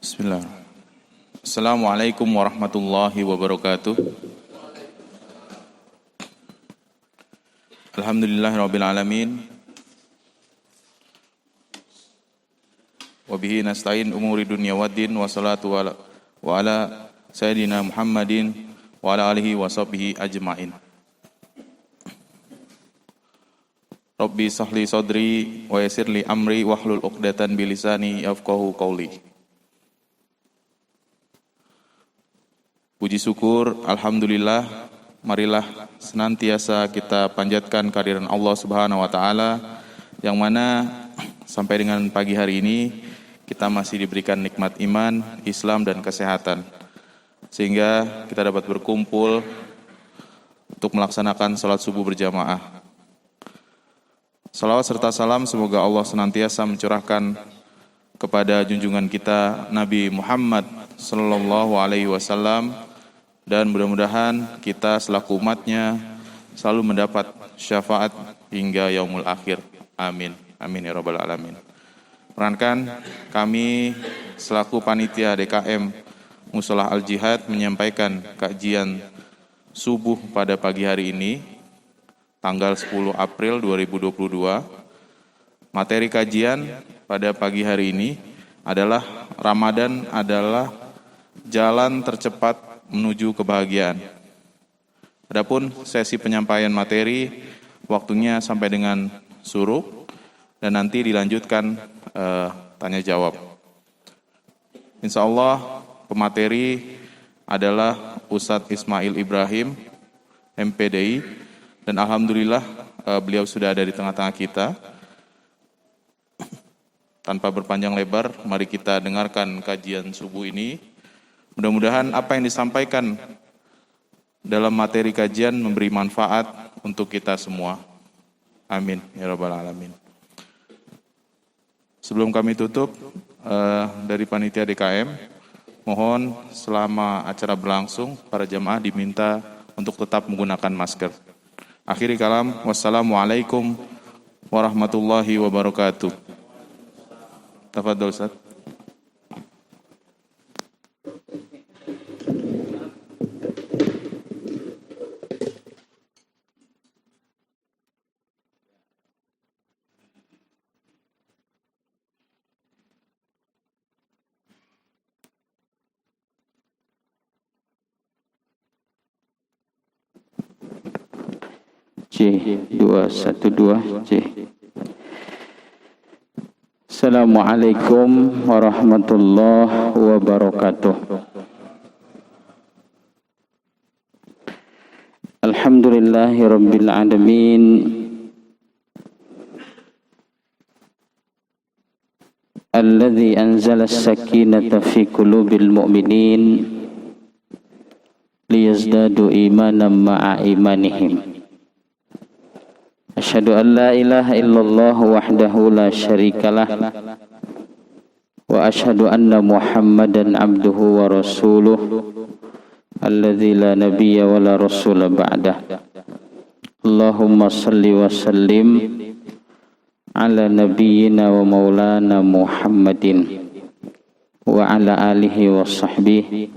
Bismillah. Assalamualaikum warahmatullahi wabarakatuh. Alhamdulillahirabbil alamin. Wa bihi nasta'in umuri dunya waddin wa salatu wa ala sayyidina Muhammadin wa ala alihi wa sahbihi ajmain. Rabbi sahli sadri wa yassir li amri wahlul 'uqdatan bi lisani yafqahu qawli. Puji syukur, alhamdulillah, marilah senantiasa kita panjatkan kehadiran Allah Subhanahu wa taala yang mana sampai dengan pagi hari ini kita masih diberikan nikmat iman, Islam dan kesehatan. Sehingga kita dapat berkumpul untuk melaksanakan salat subuh berjamaah. Salawat serta salam semoga Allah senantiasa mencurahkan kepada junjungan kita Nabi Muhammad sallallahu alaihi wasallam, dan mudah-mudahan kita selaku umatnya selalu mendapat syafaat hingga yaumul akhir. Amin. Amin ya rabbal alamin. Perankan kami selaku panitia DKM Musholah Al-Jihad menyampaikan kajian subuh pada pagi hari ini, tanggal 10 April 2022. Materi kajian pada pagi hari ini adalah Ramadan adalah jalan tercepat menuju kebahagiaan. Adapun sesi penyampaian materi waktunya sampai dengan suruh dan nanti dilanjutkan tanya jawab. Insya Allah pemateri adalah Ustadz Ismail Ibrahim, MPDI, dan alhamdulillah beliau sudah ada di tengah-tengah kita. Tanpa berpanjang lebar, mari kita dengarkan kajian subuh ini. Mudah-mudahan apa yang disampaikan dalam materi kajian memberi manfaat untuk kita semua. Amin ya rabbal alamin. Sebelum kami tutup, dari panitia DKM, mohon selama acara berlangsung para jamaah diminta untuk tetap menggunakan masker. Akhiri kalam, wassalamualaikum warahmatullahi wabarakatuh. Tafadhol Ustaz. C212 C. Assalamualaikum warahmatullahi wabarakatuh. Alhamdulillahirabbil alamin. Alladzi anzala as-sakinata fi qulubil mu'minin liyazdadu imanan ma'a imanihim. Asyhadu an la ilaha illallah wahdahu la syarikalah wa asyhadu anna Muhammadan abduhu wa rasuluh alladzi la nabiyya wa la rasula ba'dah. Allahumma salli wa sallim ala nabiyyina wa maulana Muhammadin wa ala alihi wa sahbihi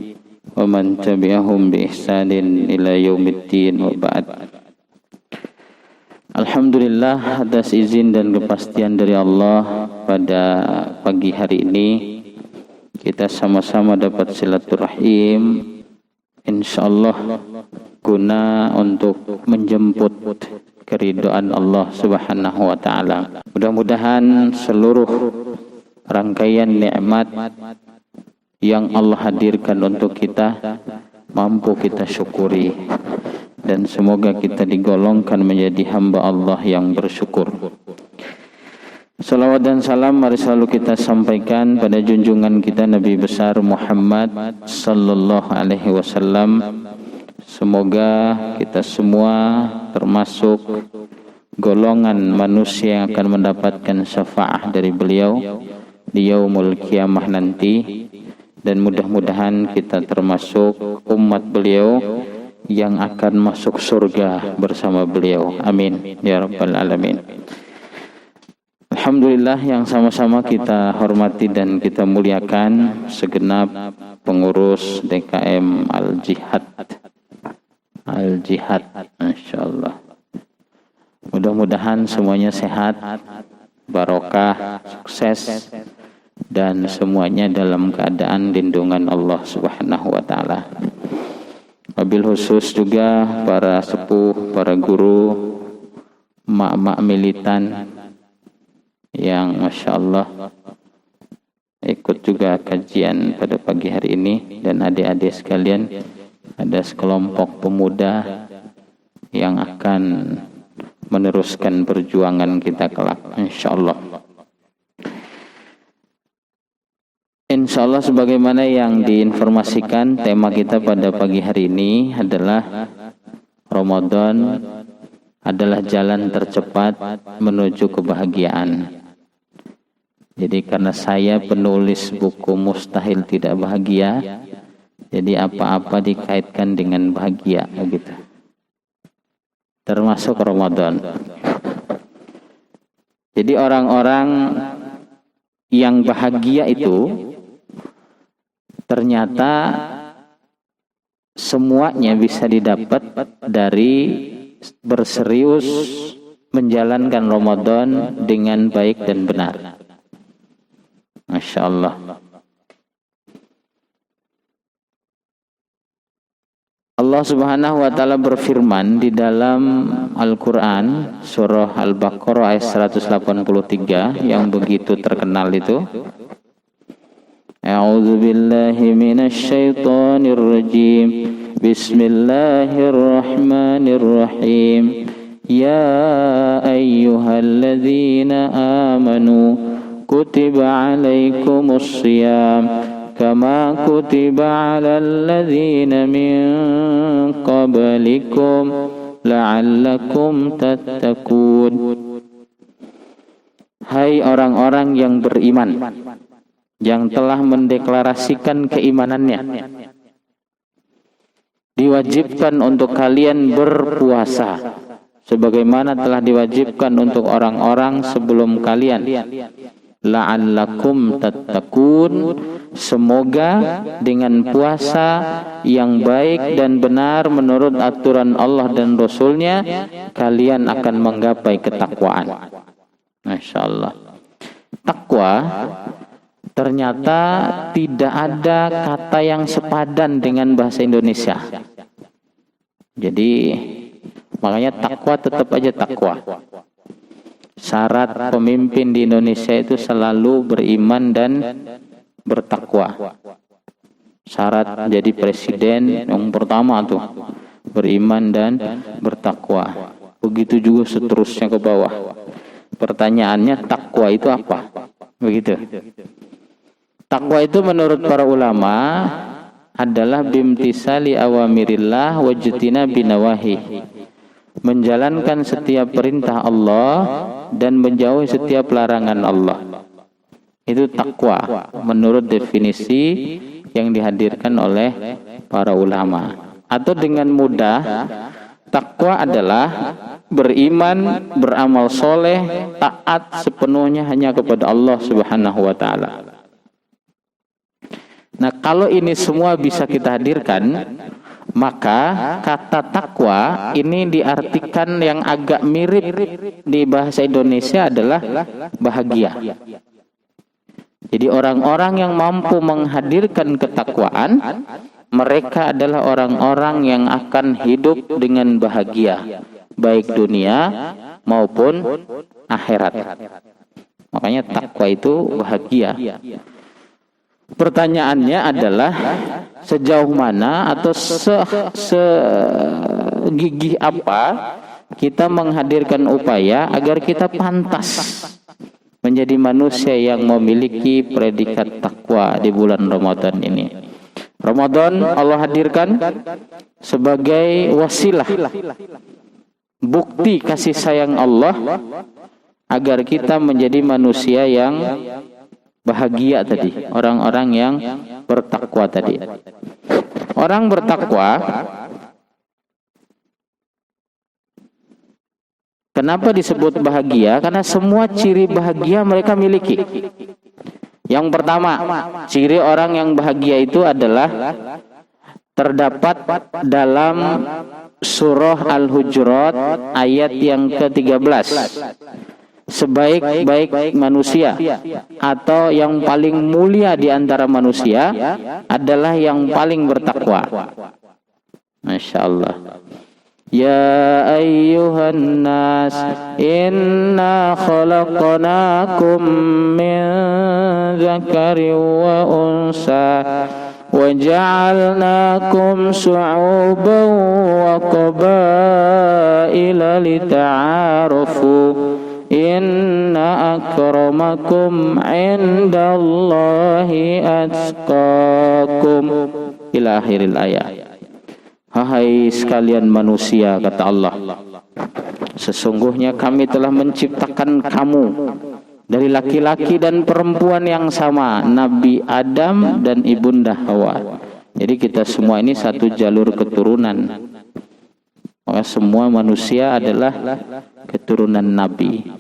wa man tabi'ahum bi ihsanin ila yaumiddin wa ba'd. Alhamdulillah atas izin dan kepastian dari Allah, pada pagi hari ini kita sama-sama dapat silaturahim insyaallah guna untuk menjemput keridhaan Allah Subhanahu wa taala. Mudah-mudahan seluruh rangkaian nikmat yang Allah hadirkan untuk kita mampu kita syukuri, dan semoga kita digolongkan menjadi hamba Allah yang bersyukur. Salawat dan salam mari selalu kita sampaikan pada junjungan kita Nabi besar Muhammad sallallahu alaihi wasallam. Semoga kita semua termasuk golongan manusia yang akan mendapatkan syafaat dari beliau di yaumul kiamah nanti, dan mudah-mudahan kita termasuk umat beliau yang akan masuk surga bersama beliau. Amin ya rabbal alamin. Alhamdulillah yang sama-sama kita hormati dan kita muliakan segenap pengurus DKM Al-Jihad. Al-Jihad, Masya Allah. Mudah-mudahan semuanya sehat, barokah, sukses, dan semuanya dalam keadaan lindungan Allah Subhanahu wa Ta'ala. Wabil khusus juga para sepuh, para guru, mak-mak militan yang Masya Allah ikut juga kajian pada pagi hari ini, dan adik-adik sekalian, ada sekelompok pemuda yang akan meneruskan perjuangan kita kelak Insya Allah. Insya Allah sebagaimana yang diinformasikan, tema kita pada pagi hari ini adalah Ramadan adalah jalan tercepat menuju kebahagiaan. Jadi karena saya penulis buku Mustahil Tidak Bahagia, jadi apa-apa dikaitkan dengan bahagia begitu. Termasuk Ramadan. Jadi orang-orang yang bahagia itu ternyata semuanya bisa didapat dari berserius menjalankan Ramadan dengan baik dan benar. Masya Allah. Allah Subhanahu wa Ta'ala berfirman di dalam Al-Quran surah Al-Baqarah ayat 183 yang begitu terkenal itu. A'udzu billahi minasy syaithanir rajim. Bismillahirrahmanirrahim. Ya ayyuhalladzina amanu kutiba alaikumus shiyam kama kutiba alal ladzina min qablikum la'allakum tattaqun. Hai orang-orang yang beriman, yang telah mendeklarasikan keimanannya, diwajibkan untuk kalian berpuasa sebagaimana telah diwajibkan untuk orang-orang sebelum kalian. La'allakum tattaqun, semoga dengan puasa yang baik dan benar menurut aturan Allah dan Rasulnya kalian akan menggapai ketakwaan. Masya Allah. Takwa ternyata tidak ada kata yang sepadan dengan bahasa Indonesia. Jadi makanya takwa tetap aja takwa. Syarat pemimpin di Indonesia itu selalu beriman dan bertakwa. Syarat jadi presiden yang pertama tuh beriman dan bertakwa. Begitu juga seterusnya ke bawah. Pertanyaannya, takwa itu apa? Begitu. Takwa itu menurut para ulama adalah bimtisali awamirillah wajtina binawahi, menjalankan setiap perintah Allah dan menjauhi setiap larangan Allah. Itu takwa menurut definisi yang dihadirkan oleh para ulama. Atau dengan mudah, takwa adalah beriman, beramal soleh, taat sepenuhnya hanya kepada Allah Subhanahu wa Ta'ala. Nah, kalau ini semua bisa kita hadirkan, maka kata takwa ini diartikan yang agak mirip di bahasa Indonesia adalah bahagia. Jadi orang-orang yang mampu menghadirkan ketakwaan, mereka adalah orang-orang yang akan hidup dengan bahagia, baik dunia maupun akhirat. Makanya takwa itu bahagia. Pertanyaannya adalah sejauh mana atau segigih apa kita menghadirkan upaya agar kita pantas menjadi manusia yang memiliki predikat takwa di bulan Ramadan ini. Ramadan Allah hadirkan sebagai wasilah, bukti kasih sayang Allah agar kita menjadi manusia yang bahagia tadi, orang-orang yang bertakwa tadi. Orang bertakwa Kenapa disebut bahagia? Karena semua ciri bahagia mereka miliki. Yang pertama, ciri orang yang bahagia itu adalah terdapat dalam surah Al-Hujurat ayat yang ke-13. Sebaik-baik manusia atau yang paling mulia di antara manusia adalah yang paling bertakwa. Masya Allah. Ya ayyuhan nas inna khalaqnakum min dzakarin wa unsa wa ja'alnakum syu'uban wa qabaila lita'arafu inna akramakum indallahi atqakum ila akhiril ayat. Hai sekalian manusia, kata Allah, sesungguhnya kami telah menciptakan kamu dari laki-laki dan perempuan yang sama, Nabi Adam dan Ibunda Hawa. Jadi kita semua ini satu jalur keturunan. Maka semua manusia adalah keturunan Nabi.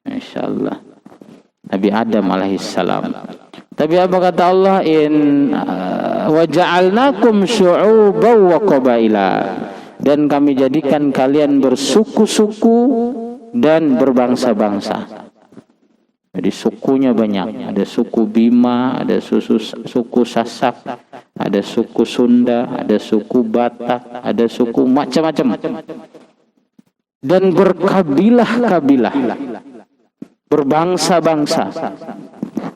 Masya Allah. Nabi Adam alaihissalam. Tapi apa kata Allah? Wa ja'alnakum syu'uban wa qabaila. Dan kami jadikan kalian bersuku-suku dan berbangsa-bangsa. Jadi sukunya banyak. Ada suku Bima, ada suku Sasak, ada suku Sunda, ada suku Batak, ada suku macam-macam. Dan berkabilah-kabilah, berbangsa-bangsa.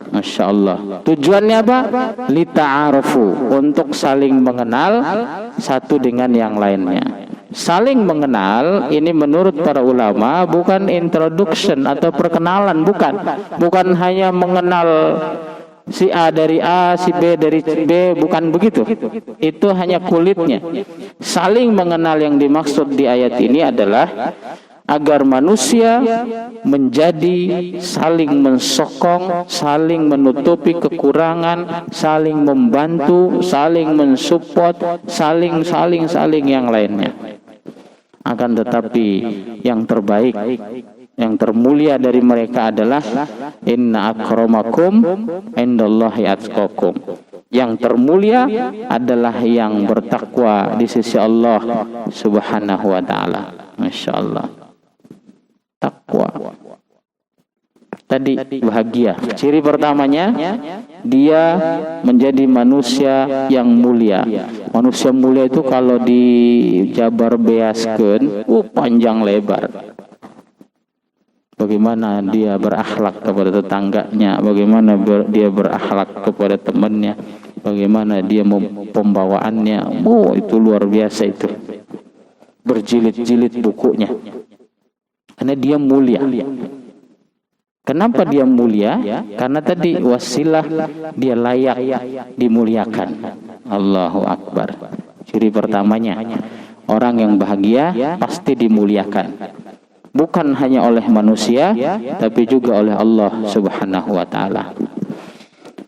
Masya Allah. Tujuannya apa? Lita'arafu, untuk saling mengenal satu dengan yang lainnya. Saling mengenal ini menurut para ulama bukan introduction atau perkenalan, bukan hanya mengenal si A dari A, si B dari B, bukan begitu. Itu hanya kulitnya. Saling mengenal yang dimaksud di ayat ini adalah agar manusia menjadi saling mensokong, saling menutupi kekurangan, saling membantu, saling mensupport, saling yang lainnya. Akan tetapi yang terbaik, yang termulia dari mereka adalah inna akramakum indallahi atqakum. Yang termulia adalah yang bertakwa di sisi Allah Subhanahu wa taala. Masya Allah. Takwa. Tadi bahagia. Ciri pertamanya dia menjadi manusia yang mulia. Manusia mulia itu kalau dijabar beaskeun, panjang lebar. Bagaimana dia berakhlak kepada tetangganya, bagaimana dia berakhlak kepada temannya, bagaimana dia pembawaannya. Itu luar biasa itu. Berjilid-jilid bukunya. Karena dia mulia. Kenapa dia mulia? Karena tadi wasilah dia layak dimuliakan. Allahu Akbar. Ciri pertamanya, orang yang bahagia pasti dimuliakan. Bukan hanya oleh manusia, tapi juga oleh Allah Subhanahu wa taala.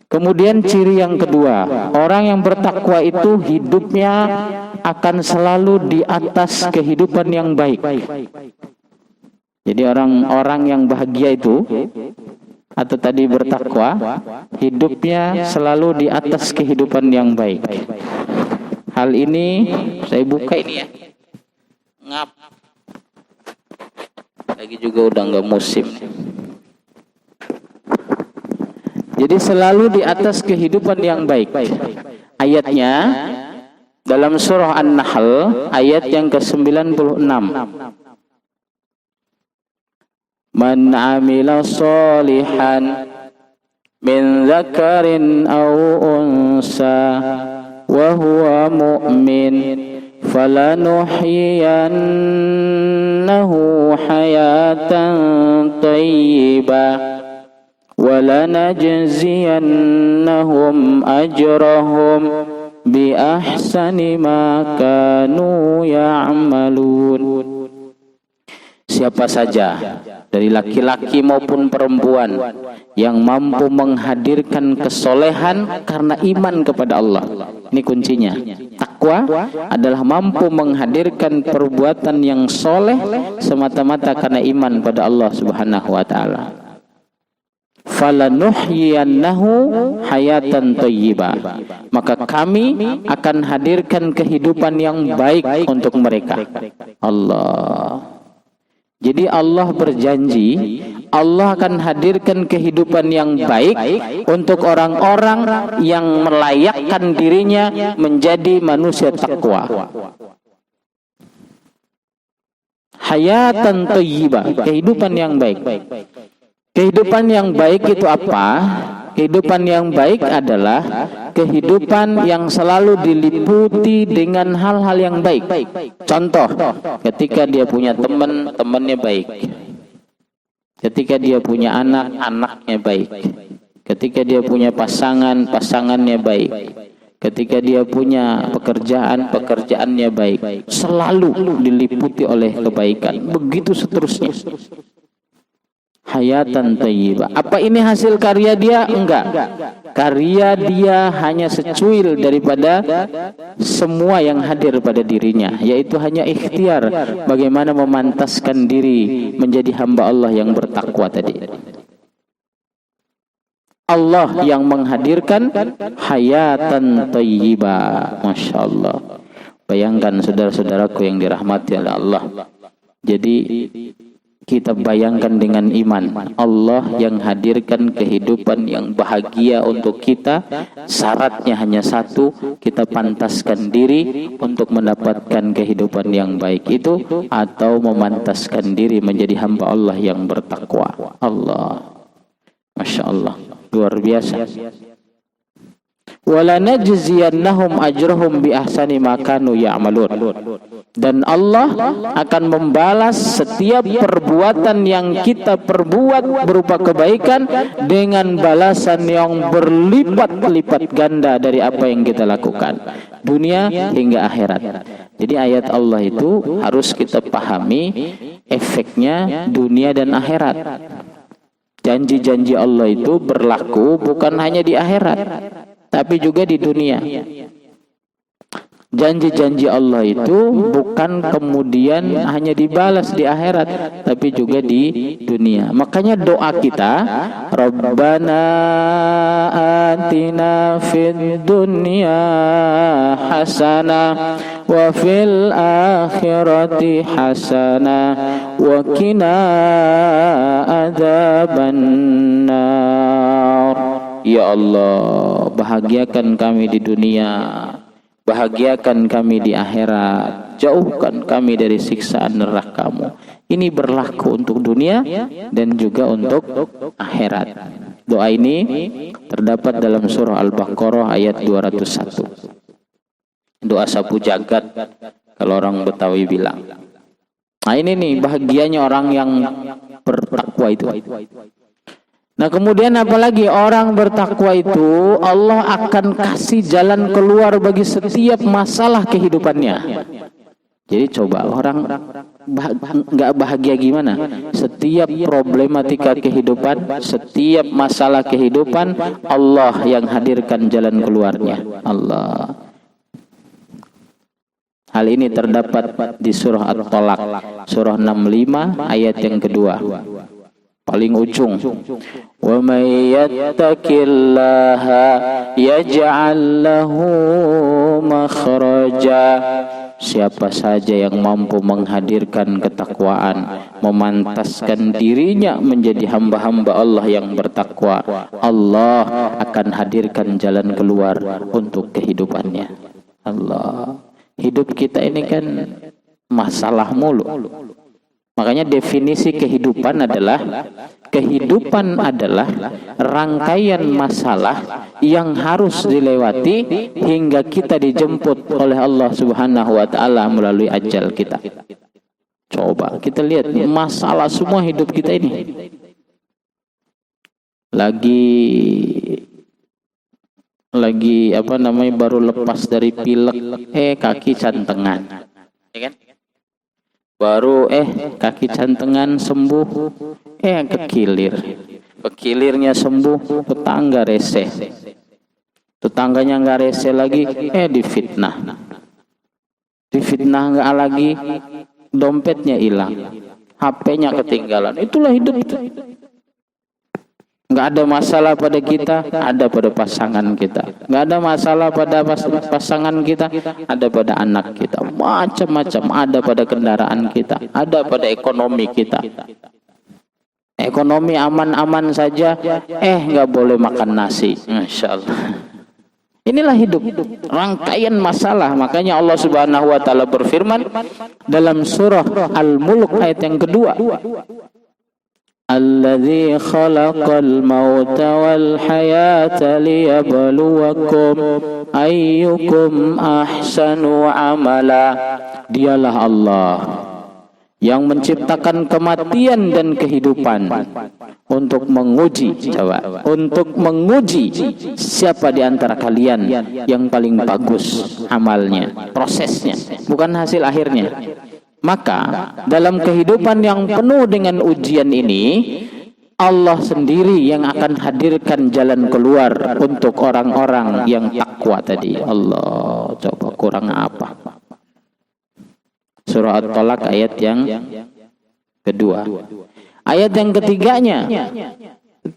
Kemudian ciri yang kedua, orang yang bertakwa itu hidupnya akan selalu di atas kehidupan yang baik. Jadi orang-orang yang bahagia itu atau tadi bertakwa, hidupnya selalu di atas kehidupan yang baik. Hal ini saya buka ini ya. Ngap. Lagi juga udah nggak musim. Jadi selalu di atas kehidupan yang baik. Ayatnya dalam surah An-Nahl ayat yang ke-96. Man amila salihan min dzakarin aw unsa wa huwa mu'min falanuhyiyannahu hayatan thayyibah wa lanajziyannahum ajrahum bi ahsani ma kanu ya'malun. Siapa saja dari laki-laki maupun perempuan yang mampu menghadirkan kesolehan karena iman kepada Allah. Ini kuncinya, Takwa adalah mampu menghadirkan perbuatan yang soleh semata-mata karena iman pada Allah Subhanahu wa taala. Falanuhyiyannahu hayatan thayyibah. Maka kami akan hadirkan kehidupan yang baik untuk mereka. Allah. Jadi Allah berjanji, Allah akan hadirkan kehidupan yang baik untuk orang-orang yang melayakkan dirinya menjadi manusia takwa. Hayatan thayyibah, kehidupan yang baik. Kehidupan yang baik itu apa? Kehidupan yang baik adalah kehidupan yang selalu diliputi dengan hal-hal yang baik. Contoh, ketika dia punya teman, temannya baik. Ketika dia punya anak, anaknya baik. Ketika dia punya pasangan, pasangannya baik. Ketika dia punya pekerjaan, pekerjaannya baik. Selalu diliputi oleh kebaikan. Begitu seterusnya. Hayatan thayyibah. Apa ini hasil karya dia? Enggak. Karya dia hanya secuil daripada semua yang hadir pada dirinya, yaitu hanya ikhtiar bagaimana memantaskan diri menjadi hamba Allah yang bertakwa tadi. Allah yang menghadirkan hayatan thayyibah. Masya Allah. Bayangkan saudara-saudaraku yang dirahmati oleh Allah. Jadi kita bayangkan dengan iman, Allah yang hadirkan kehidupan yang bahagia untuk kita. Syaratnya hanya satu, kita pantaskan diri untuk mendapatkan kehidupan yang baik itu, atau memantaskan diri menjadi hamba Allah yang bertakwa. Allah, Masya Allah, luar biasa. Walanajziyannahum ajrahum bi ahsani ma kanu ya'malun. Dan Allah akan membalas setiap perbuatan yang kita perbuat berupa kebaikan dengan balasan yang berlipat-lipat ganda dari apa yang kita lakukan, dunia hingga akhirat. Jadi ayat Allah itu harus kita pahami efeknya dunia dan akhirat. Janji-janji Allah itu berlaku bukan hanya di akhirat, tapi juga di dunia. Janji-janji Allah itu bukan kemudian hanya dibalas di akhirat, tapi juga di dunia. Makanya doa kita, Rabbana atina fid dunya hasanah wa fil akhirati hasanah wa qina adzabannar. Ya Allah, bahagiakan kami di dunia, bahagiakan kami di akhirat, jauhkan kami dari siksaan neraka-Mu. Ini berlaku untuk dunia dan juga untuk akhirat. Doa ini terdapat dalam surah Al-Baqarah ayat 201. Doa sapu jagat kalau orang Betawi bilang. Nah ini nih bahagianya orang yang bertakwa itu. Nah kemudian apalagi orang bertakwa itu Allah akan kasih jalan keluar bagi setiap masalah kehidupannya. Jadi coba orang nggak bahagia gimana? Setiap problematika kehidupan, setiap masalah kehidupan, Allah yang hadirkan jalan keluarnya. Allah. Hal ini terdapat di surah At-Tolak, surah 65 ayat yang kedua. Paling ujung, wa may yattaqillaha yaj'al lahu makhraja. Siapa saja yang mampu menghadirkan ketakwaan, memantaskan dirinya menjadi hamba-hamba Allah yang bertakwa, Allah akan hadirkan jalan keluar untuk kehidupannya. Allah. Hidup kita ini kan masalah mulu. Makanya definisi kehidupan adalah rangkaian masalah yang harus dilewati hingga kita dijemput oleh Allah Subhanahu wa taala melalui ajal kita. Coba kita lihat masalah semua hidup kita ini. Lagi baru lepas dari pilek, kaki cantengan. Ya kan? Baru kaki cantengan sembuh, kekilirnya sembuh, tetangga rese, tetangganya nggak rese lagi, difitnah. difitnah enggak lagi, dompetnya hilang, HP-nya ketinggalan. Itulah hidup itu. Enggak ada masalah pada kita, ada pada pasangan kita. Enggak ada masalah pada pasangan kita, ada pada anak kita. Macam-macam ada pada kendaraan kita, ada pada ekonomi kita. Ekonomi aman-aman saja, enggak boleh makan nasi. Masya Allah. Inilah hidup, rangkaian masalah. Makanya Allah Subhanahu wa taala berfirman dalam surah Al-Mulk ayat yang kedua, Alladzi khalaqal mauta wal hayata liyabluwakum ayyukum ahsanu amala. Dialah Allah yang menciptakan kematian dan kehidupan untuk menguji, untuk menguji siapa di antara kalian yang paling bagus amalnya, prosesnya, bukan hasil akhirnya. Maka dalam kehidupan yang penuh dengan ujian ini, Allah sendiri yang akan hadirkan jalan keluar untuk orang-orang yang takwa tadi. Allah, coba kurang apa? Surah At-Talaq ayat yang kedua. Ayat yang ketiganya,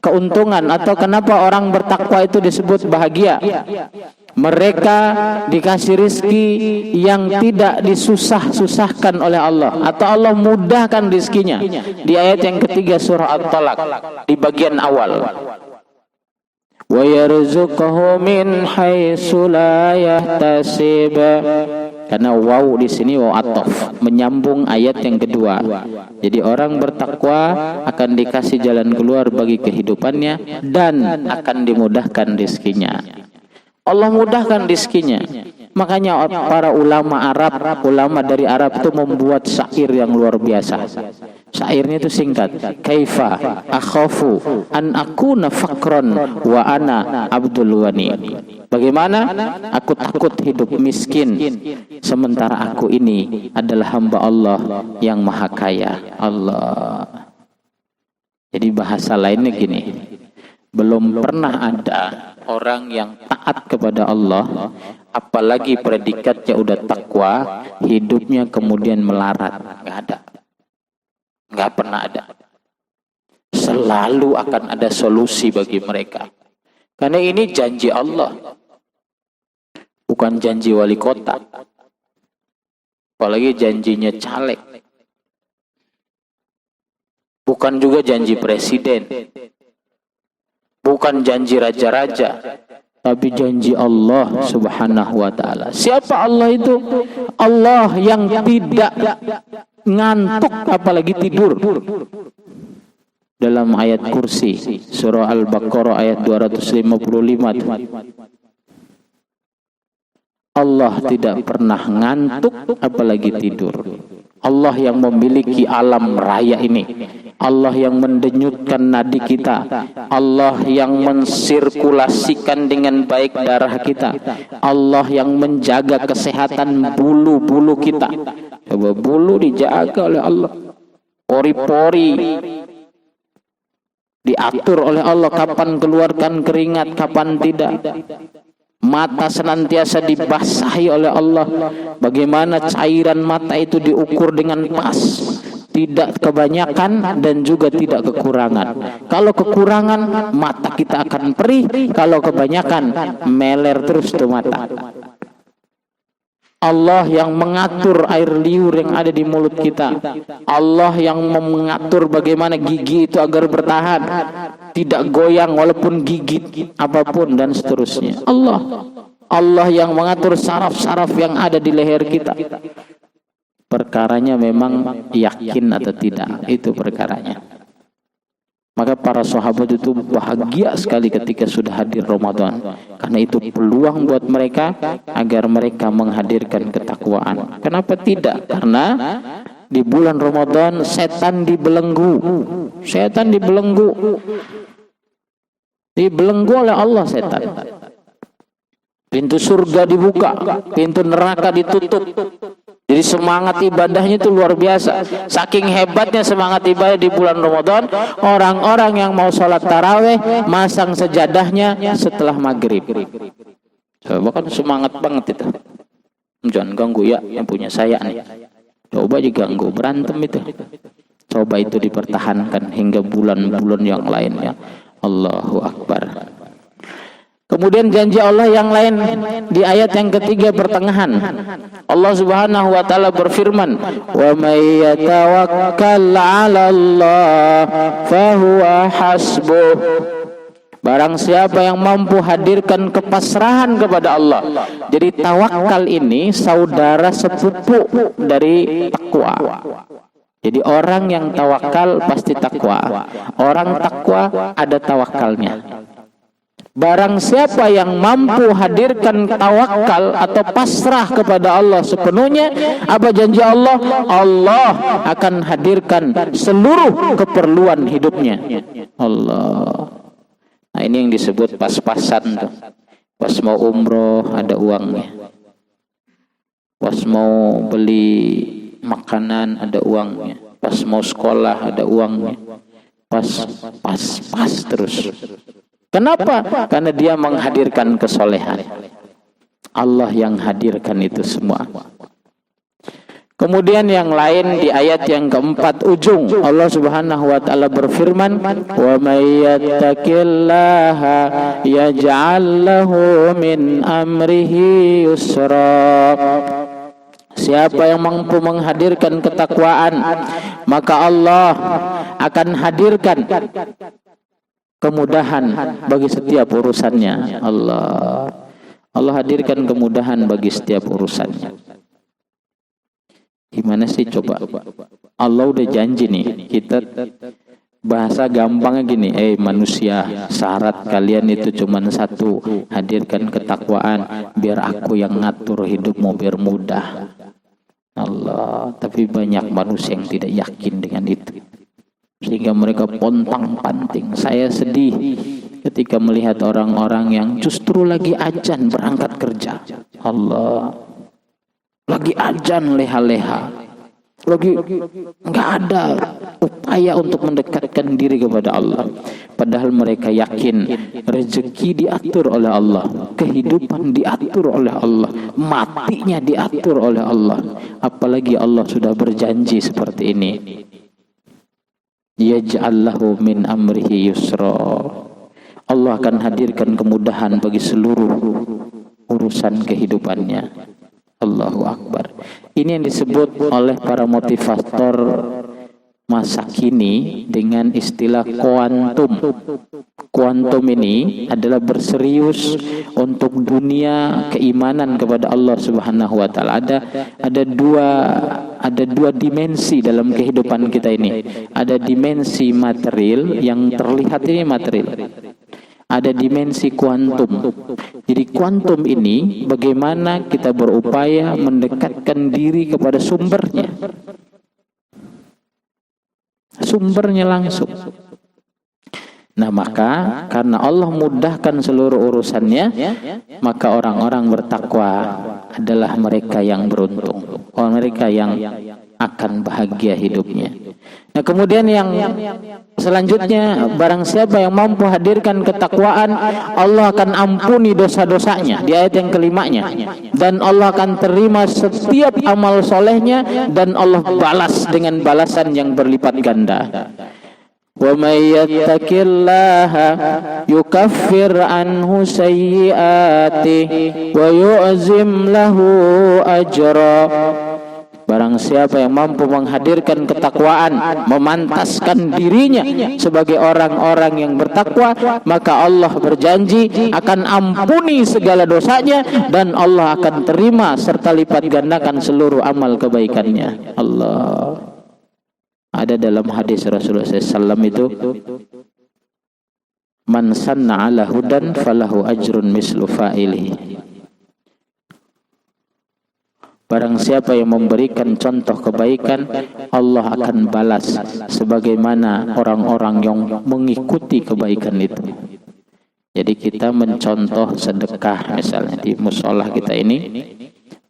keuntungan atau kenapa orang bertakwa itu disebut bahagia. Mereka dikasih rizki yang tidak disusah-susahkan oleh Allah, atau Allah mudahkan rizkinya. Di ayat yang ketiga surah At-Talaq di bagian awal, wa yarzuquhu min haitsu la yahtasib. Karena waw di sini waw atof, menyambung ayat yang kedua. Jadi orang bertakwa akan dikasih jalan keluar bagi kehidupannya dan akan dimudahkan rizkinya. Allah mudahkan rizkinya. Makanya para ulama Arab, ulama dari Arab itu membuat syair yang luar biasa. Syairnya itu singkat. Kaifa akhafu an akuna fakron wa ana abdul wani. Bagaimana aku takut hidup miskin sementara aku ini adalah hamba Allah yang maha kaya. Allah. Jadi bahasa lainnya gini, belum pernah ada orang yang taat kepada Allah, apalagi predikatnya udah takwa, hidupnya kemudian melarat. Nggak ada, nggak pernah ada. Selalu akan ada solusi bagi mereka, karena ini janji Allah, bukan janji wali kota, apalagi janjinya caleg, bukan juga janji presiden, bukan janji raja-raja, tapi janji Allah Subhanahu wa taala. Siapa Allah itu? Allah yang tidak ngantuk apalagi tidur. Dalam ayat kursi surah Al-Baqarah ayat 255, Allah tidak pernah ngantuk apalagi tidur. Allah yang memiliki alam raya ini, Allah yang mendenyutkan nadi kita, Allah yang mensirkulasikan dengan baik darah kita, Allah yang menjaga kesehatan bulu-bulu kita. Coba bulu dijaga oleh Allah, pori-pori diatur oleh Allah, kapan keluarkan keringat, kapan tidak. Mata senantiasa dibasahi oleh Allah. Bagaimana cairan mata itu diukur dengan pas, tidak kebanyakan dan juga tidak kekurangan. Kalau kekurangan, mata kita akan perih. Kalau kebanyakan, meler terus tuh mata. Allah yang mengatur air liur yang ada di mulut kita. Allah yang mengatur bagaimana gigi itu agar bertahan, tidak goyang walaupun gigit apapun dan seterusnya. Allah yang mengatur saraf-saraf yang ada di leher kita. Perkaranya memang yakin atau tidak, itu perkaranya. Maka para sahabat itu bahagia sekali ketika sudah hadir Ramadan, karena itu peluang buat mereka agar mereka menghadirkan ketakwaan. Kenapa tidak? Karena di bulan Ramadan setan dibelenggu. Setan dibelenggu. Dibelenggu oleh Allah setan. Pintu surga dibuka, pintu neraka ditutup. Jadi semangat ibadahnya itu luar biasa. Saking hebatnya semangat ibadah di bulan Ramadan, orang-orang yang mau sholat taraweh masang sejadahnya setelah maghrib. Coba kan semangat banget itu. Jangan ganggu ya, yang punya saya nih. Coba diganggu, berantem itu. Coba itu dipertahankan hingga bulan-bulan yang lainnya. Allahu Akbar. Kemudian janji Allah yang lain di ayat yang ketiga pertengahan. Allah Subhanahu wa taala berfirman, "Wa may yatawakkal 'ala Allah fahuwa hasbuh." Barang siapa yang mampu hadirkan kepasrahan kepada Allah. Jadi tawakal ini saudara sepupu dari takwa. Jadi orang yang tawakal pasti takwa. Orang takwa ada tawakalnya. Barang siapa yang mampu hadirkan tawakal atau pasrah kepada Allah sepenuhnya, apa janji Allah? Allah akan hadirkan seluruh keperluan hidupnya. Allah. Nah, ini yang disebut pas-pasan tuh. Pas mau umroh ada uangnya. Pas mau beli makanan ada uangnya. Pas mau sekolah ada uangnya. Pas terus. Kenapa? Karena dia menghadirkan kesolehan. Allah yang hadirkan itu semua. Kemudian yang lain di ayat yang keempat ujung Allah Subhanahu wa taala berfirman, "Wa may yattaqillaha yaj'al lahu min amrihi yusra." Siapa yang mampu menghadirkan ketakwaan, maka Allah akan hadirkan kemudahan bagi setiap urusannya. Allah hadirkan kemudahan bagi setiap urusannya. Gimana sih coba? Allah udah janji nih. Kita bahasa gampangnya gini, manusia, syarat kalian itu cuma satu, hadirkan ketakwaan biar aku yang ngatur hidupmu biar mudah. Allah, tapi banyak manusia yang tidak yakin dengan itu. Sehingga mereka pontang-panting. Saya sedih ketika melihat orang-orang yang justru lagi azan berangkat kerja. Allah, lagi azan leha-leha, lagi nggak ada upaya untuk mendekatkan diri kepada Allah. Padahal mereka yakin rezeki diatur oleh Allah, kehidupan diatur oleh Allah, matinya diatur oleh Allah. Apalagi Allah sudah berjanji seperti ini. Yaj'al lahu min amrihi yusra. Allah akan hadirkan kemudahan bagi seluruh urusan kehidupannya. Allahu Akbar. Ini yang disebut oleh para motivator masa kini dengan istilah kuantum. Kuantum ini adalah berserius untuk dunia keimanan kepada Allah Subhanahu wa taala. Ada dua dimensi dalam kehidupan kita ini. Ada dimensi material yang terlihat ini material. Ada dimensi kuantum. Jadi kuantum ini bagaimana kita berupaya mendekatkan diri kepada sumbernya. Sumbernya langsung. Nah, maka karena Allah mudahkan seluruh urusannya, maka orang-orang bertakwa adalah mereka yang beruntung, mereka yang akan bahagia hidupnya. Nah, kemudian yang selanjutnya, barang siapa yang mampu hadirkan ketakwaan, Allah akan ampuni dosa-dosanya di ayat yang kelimanya, dan Allah akan terima setiap amal solehnya, dan Allah balas dengan balasan yang berlipat ganda. Wa may yattaqillaha yukaffir anhu sayyi'atihi wa yu'zim lahu ajra. Barang siapa yang mampu menghadirkan ketakwaan, memantaskan dirinya sebagai orang-orang yang bertakwa, maka Allah berjanji akan ampuni segala dosanya, dan Allah akan terima serta lipat gandakan seluruh amal kebaikannya. Allah. Ada dalam hadis Rasulullah SAW itu, man sanna ala hudan falahu ajrun mislu fa'ilihi. Barang siapa yang memberikan contoh kebaikan, Allah akan balas sebagaimana orang-orang yang mengikuti kebaikan itu. Jadi kita mencontoh sedekah misalnya di musola kita ini,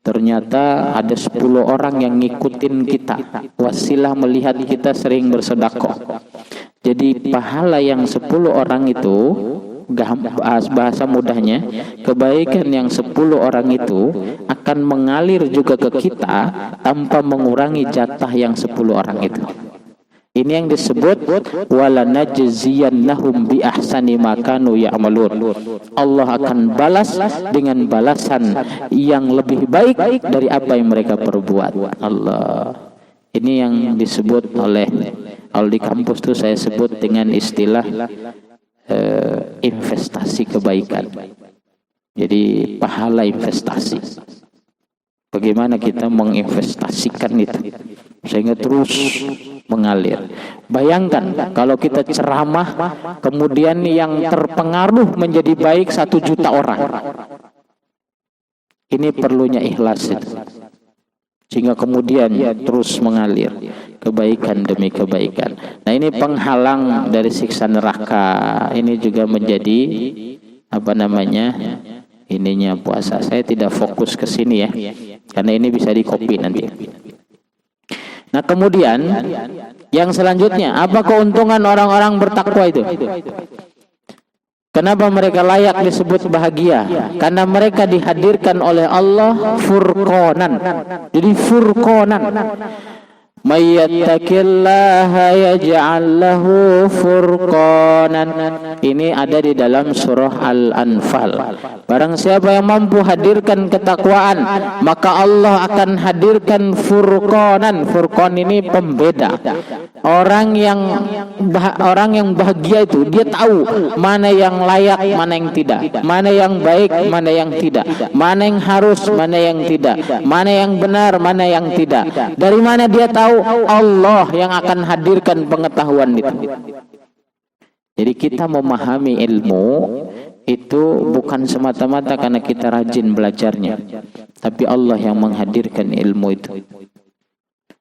ternyata ada 10 orang yang ngikutin kita, wasilah melihat kita sering bersedekah. Jadi pahala yang 10 orang itu, bahasa mudahnya, kebaikan yang 10 orang itu akan mengalir juga ke kita tanpa mengurangi jatah yang 10 orang itu. Ini yang disebut wala najziyannahum bi ahsani ma kanu ya'malun. Allah akan balas dengan balasan yang lebih baik dari apa yang mereka perbuat. Allah. Ini yang disebut oleh, kalau di kampus tuh saya sebut dengan istilah investasi kebaikan. Jadi pahala investasi. Bagaimana kita menginvestasikan itu sehingga terus mengalir. Bayangkan kalau kita ceramah kemudian yang terpengaruh menjadi baik 1 juta orang. Ini perlunya ikhlas itu. Sehingga kemudian terus mengalir kebaikan demi kebaikan. Nah, ini penghalang dari siksa neraka. Ini juga menjadi ininya puasa. Saya tidak fokus ke sini ya, karena ini bisa di-copy nanti. Nah, kemudian yang selanjutnya, apa keuntungan orang-orang bertakwa itu? Kenapa mereka layak disebut bahagia? Karena mereka dihadirkan oleh Allah furqanan. Jadi furqanan. May yattaqillaha yaj'al lahu furqanan. Ini ada di dalam surah Al-Anfal. Barang siapa yang mampu hadirkan ketakwaan, maka Allah akan hadirkan furqanan. Furqan ini pembeda. Orang yang bahagia itu dia tahu mana yang layak, mana yang tidak, mana yang baik, mana yang tidak, mana yang harus, mana yang tidak, mana yang benar, mana yang tidak. Dari mana dia tahu? Allah yang akan hadirkan pengetahuan itu. Jadi kita memahami ilmu itu bukan semata-mata karena kita rajin belajarnya, tapi Allah yang menghadirkan ilmu itu.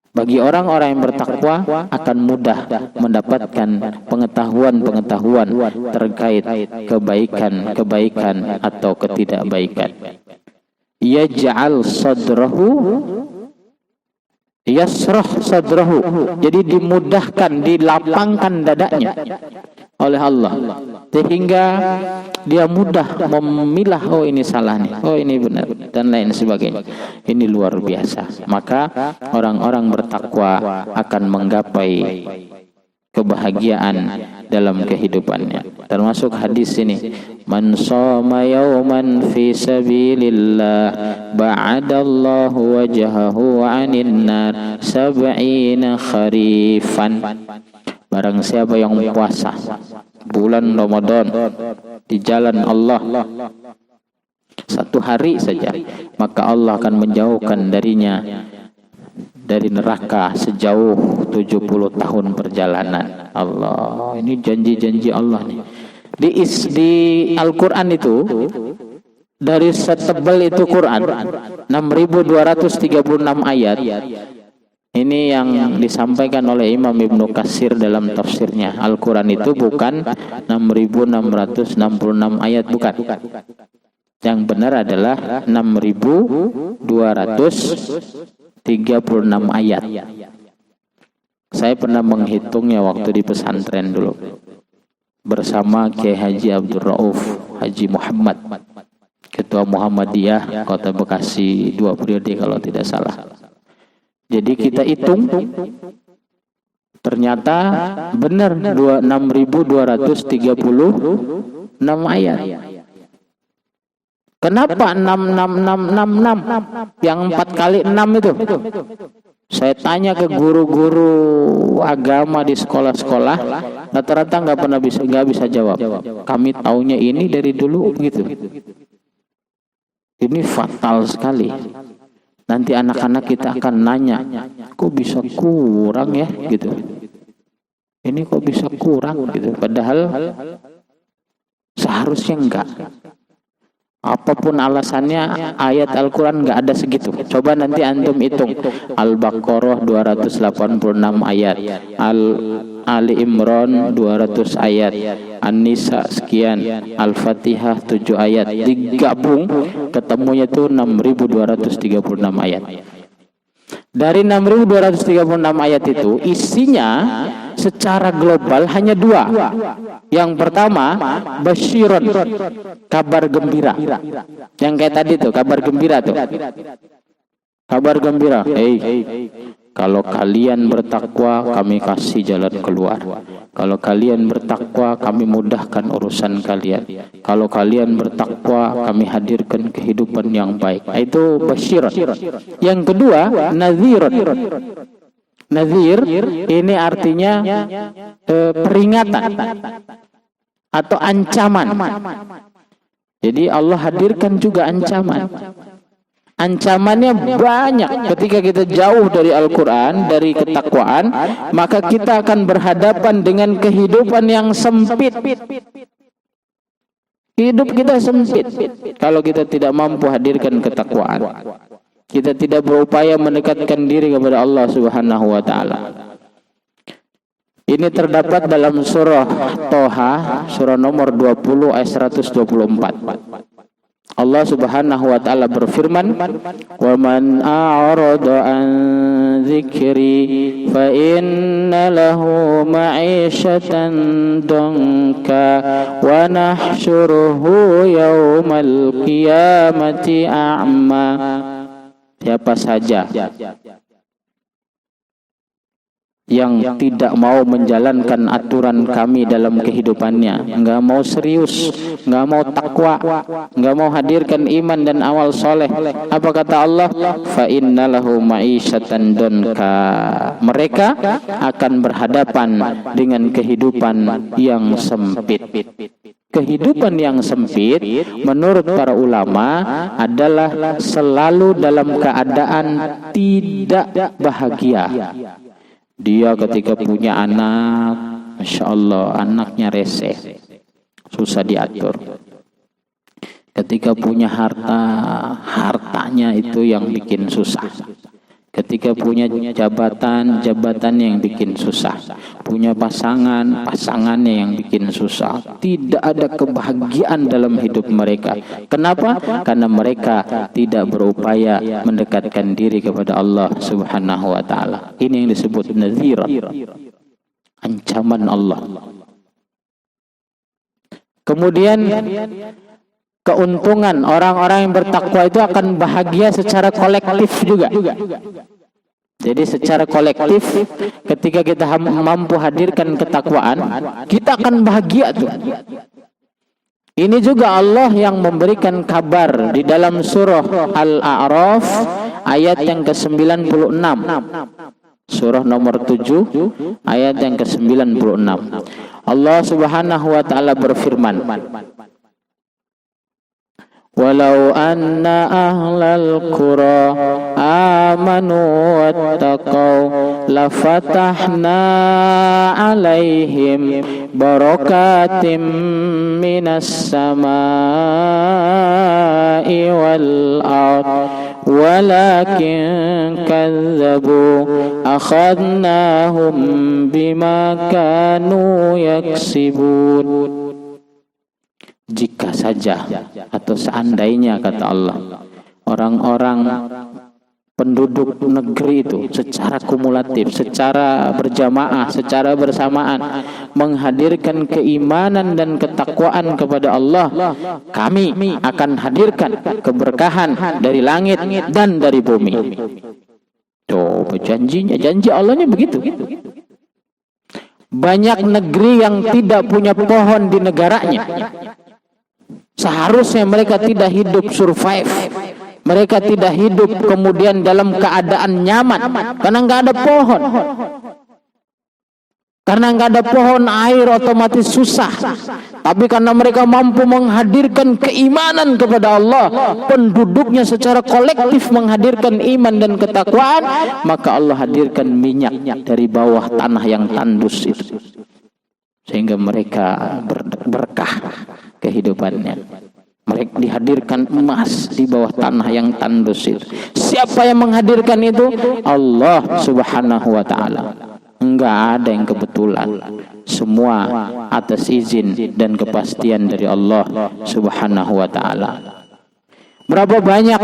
Bagi orang-orang yang bertakwa akan mudah mendapatkan pengetahuan-pengetahuan terkait kebaikan atau ketidakbaikan. Yaj'al sadrahu yasrah sadrahu. Jadi dimudahkan, dilapangkan dadanya oleh Allah, sehingga dia mudah memilah, oh ini salah nih, oh ini benar, dan lain sebagainya. Ini luar biasa. Maka orang-orang bertakwa akan menggapai kebahagiaan dalam kehidupannya. Termasuk hadis ini, man shoma yawman fi sabilillah ba'adallahu wajhahu 'anil nar 70 kharifan. Barang siapa yang puasa bulan Ramadan di jalan Allah 1 hari saja, maka Allah akan menjauhkan darinya dari neraka sejauh 70 tahun perjalanan. Allah, ini janji-janji Allah nih. Di Al-Quran itu, dari setebal itu Quran 6.236 ayat. Ini yang disampaikan oleh Imam Ibnu Katsir dalam tafsirnya. Al-Quran itu bukan 6.666 ayat, bukan. Yang benar adalah 6.236 ayat. Saya pernah menghitungnya waktu di pesantren dulu bersama Kiai Haji Abdul Rauf Haji Muhammad, Ketua Muhammadiyah Kota Bekasi 2 periode kalau tidak salah. Jadi kita hitung, ternyata benar 6.236 ayat. Kenapa 66666 yang 4 kali 6 itu? Saya tanya ke guru-guru agama di sekolah-sekolah, rata-rata nggak bisa jawab. Kami taunya ini dari dulu gitu. Ini fatal sekali. Nanti anak-anak kita akan nanya, kok bisa kurang ya gitu. Ini kok bisa kurang gitu. Padahal seharusnya enggak. Apapun alasannya, ayat Al-Quran nggak ada segitu. Coba nanti antum hitung. Al-Baqarah 286 ayat, Ali Imran 200 ayat, An-Nisa sekian, Al-Fatihah 7 ayat. Digabung ketemunya itu 6.236 ayat. Dari 6.236 ayat itu isinya secara global hanya dua. Yang pertama, basyiron, kabar gembira. Yang kayak tadi tuh, kabar gembira tuh. Kabar gembira. Kalau kalian bertakwa, kami kasih jalan keluar. Kalau kalian bertakwa, kami mudahkan urusan kalian. Kalau kalian bertakwa, kami hadirkan kehidupan yang baik. Itu basyiron. Yang kedua, nadhiron. Nadhir ini artinya peringatan atau ancaman. Jadi Allah hadirkan juga ancaman. Ancamannya banyak. Ketika kita jauh dari Al-Quran, dari ketakwaan, maka kita akan berhadapan dengan kehidupan yang sempit. Hidup kita sempit kalau kita tidak mampu hadirkan ketakwaan. Kita tidak berupaya mendekatkan diri kepada Allah Subhanahu wa taala. Ini terdapat dalam surah Toha, surah nomor 20 ayat 124. Allah Subhanahu wa taala berfirman, "Wa man a'rada an dzikri fa inna lahu ma'isyatan danka wa nahsyuruhu yaumal qiyamati a'ma." Siapa saja yang tidak mau menjalankan aturan kami dalam kehidupannya, enggak mau serius, enggak mau takwa, enggak mau hadirkan iman dan amal soleh, apa kata Allah? Fa innalahu ma'isyatan donka. Mereka akan berhadapan dengan kehidupan yang sempit. Kehidupan yang sempit menurut para ulama adalah selalu dalam keadaan tidak bahagia. Dia ketika punya anak, Masya Allah, anaknya rese, susah diatur. Ketika punya harta, hartanya itu yang bikin susah. Ketika punya jabatan, jabatannya yang bikin susah. Punya pasangan, pasangannya yang bikin susah. Tidak ada kebahagiaan dalam hidup mereka. Kenapa? Karena mereka tidak berupaya mendekatkan diri kepada Allah Subhanahu wa taala. Ini yang disebut nadhiran, ancaman Allah. Kemudian keuntungan orang-orang yang bertakwa itu akan bahagia secara kolektif juga. Jadi secara kolektif ketika kita mampu hadirkan ketakwaan, kita akan bahagia tuh. Ini juga Allah yang memberikan kabar di dalam surah Al-A'raf ayat yang ke-96. Surah nomor 7 ayat yang ke-96. Allah Subhanahu wa taala berfirman, "Walau anna ahlal qura amanu wattaqau lafatahna alaihim barakatim minas samai wal ard walakin kadzabu akhadnahum bima kanu yaksibun." Jika saja atau seandainya, kata Allah, orang-orang penduduk negeri itu secara kumulatif, secara berjamaah, secara bersamaan menghadirkan keimanan dan ketakwaan kepada Allah, kami akan hadirkan keberkahan dari langit dan dari bumi. Tuh, janjinya, janji Allahnya begitu. Banyak negeri yang tidak punya pohon di negaranya. Seharusnya mereka tidak hidup survive. Mereka tidak hidup kemudian dalam keadaan nyaman karena nggak ada pohon. Karena nggak ada pohon, air otomatis susah. Tapi karena mereka mampu menghadirkan keimanan kepada Allah, penduduknya secara kolektif menghadirkan iman dan ketakwaan, maka Allah hadirkan minyak dari bawah tanah yang tandus itu, sehingga mereka berkah kehidupannya. Mereka dihadirkan emas di bawah tanah yang tandus itu. Siapa yang menghadirkan itu? Allah Subhanahu wa taala. Enggak ada yang kebetulan. Semua atas izin dan kepastian dari Allah Subhanahu wa taala. Berapa banyak